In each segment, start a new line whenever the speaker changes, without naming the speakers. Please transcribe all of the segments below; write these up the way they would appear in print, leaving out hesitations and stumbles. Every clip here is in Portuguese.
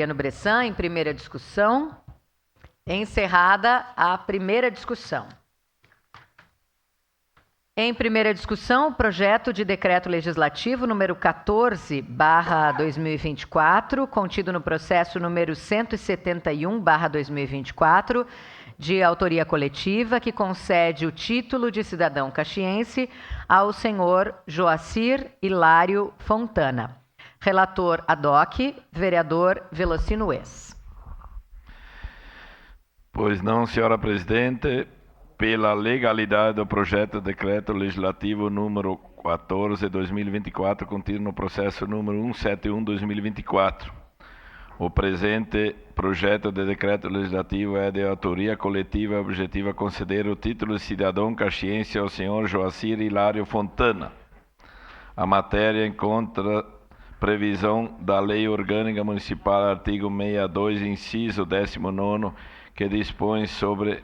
Adriano Bressan, em primeira discussão. Encerrada a primeira discussão. Em primeira discussão, o projeto de decreto legislativo número 14/2024, contido no processo número 171/2024, de autoria coletiva, que concede o título de cidadão caxiense ao senhor Joacir Hilário Fontana. Relator ad hoc, vereador Velocino Ex.
Pois não, senhora presidente, pela legalidade do projeto de decreto legislativo número 14/2024, contido no processo número 171/2024. O presente projeto de decreto legislativo é de autoria coletiva e objetiva conceder o título de cidadão caxiense ao senhor Joacir Hilário Fontana. A matéria encontra previsão da Lei Orgânica Municipal, artigo 62, inciso 19º, que dispõe sobre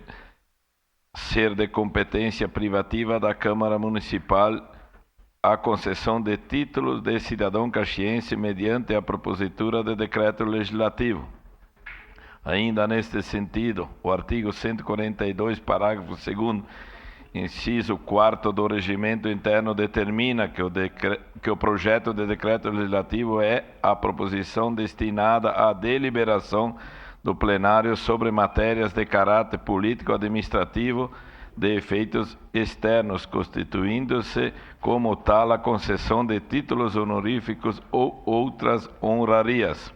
ser de competência privativa da Câmara Municipal a concessão de títulos de cidadão caxiense mediante a propositura de decreto legislativo. Ainda neste sentido, o artigo 142, parágrafo 2º, inciso 4º do Regimento Interno determina que o projeto de decreto legislativo é a proposição destinada à deliberação do plenário sobre matérias de caráter político-administrativo de efeitos externos, constituindo-se como tal a concessão de títulos honoríficos ou outras honrarias.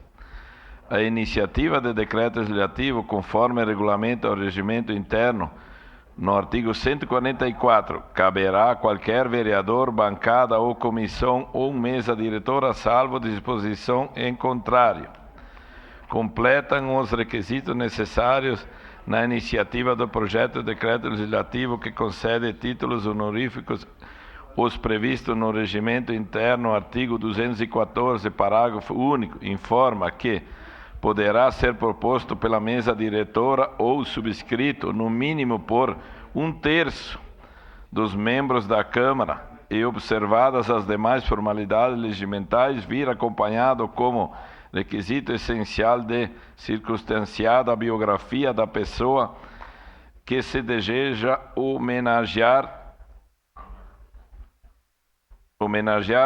A iniciativa de decreto legislativo, conforme regulamento ao regimento interno, no artigo 144, caberá a qualquer vereador, bancada ou comissão ou mesa diretora, salvo disposição em contrário. Completam os requisitos necessários na iniciativa do projeto de decreto legislativo que concede títulos honoríficos os previstos no regimento interno, artigo 214, parágrafo único, informa que poderá ser proposto pela mesa diretora ou subscrito, no mínimo por 1/3 dos membros da Câmara, e observadas as demais formalidades regimentais, vir acompanhado como requisito essencial de circunstanciada a biografia da pessoa que se deseja homenagear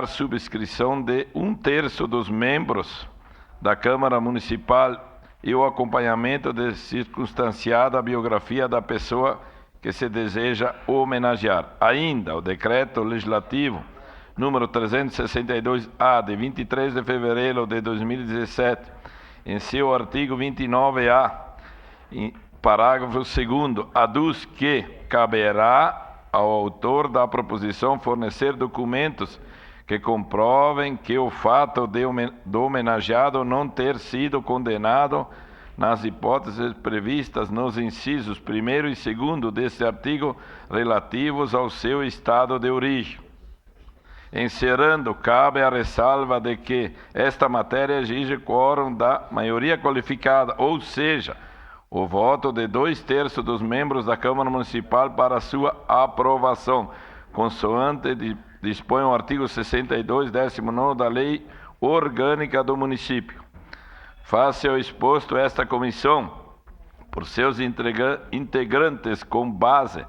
subscrição de 1/3 dos membros da Câmara Municipal e o acompanhamento de circunstanciada a biografia da pessoa que se deseja homenagear. Ainda, o decreto legislativo número 362-A, de 23 de fevereiro de 2017, em seu artigo 29-A, parágrafo 2º, aduz que caberá ao autor da proposição fornecer documentos que comprovem que o fato do homenageado não ter sido condenado nas hipóteses previstas nos incisos 1º e 2º deste artigo relativos ao seu estado de origem. Encerrando, cabe a ressalva de que esta matéria exige quórum da maioria qualificada, ou seja, o voto de 2/3 dos membros da Câmara Municipal para sua aprovação, consoante dispõe o artigo 62, 19º da Lei Orgânica do Município. Face ao exposto, esta comissão, por seus integrantes com base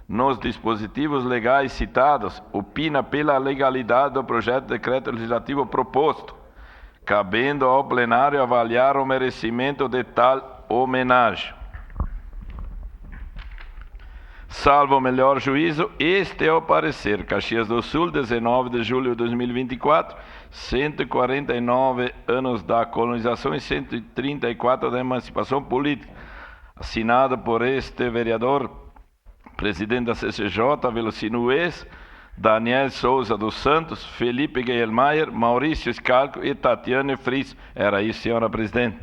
nos dispositivos legais citados, opina pela legalidade do projeto de decreto legislativo proposto, cabendo ao plenário avaliar o merecimento de tal homenagem. Salvo o melhor juízo, este é o parecer. Caxias do Sul, 19 de julho de 2024, 149 anos da colonização e 134 da emancipação política. Assinado por este vereador, presidente da CCJ, Velocino Ex, Daniel Souza dos Santos, Felipe Guilhermeier, Maurício Scalco e Tatiane Fris. Era isso, senhora presidente.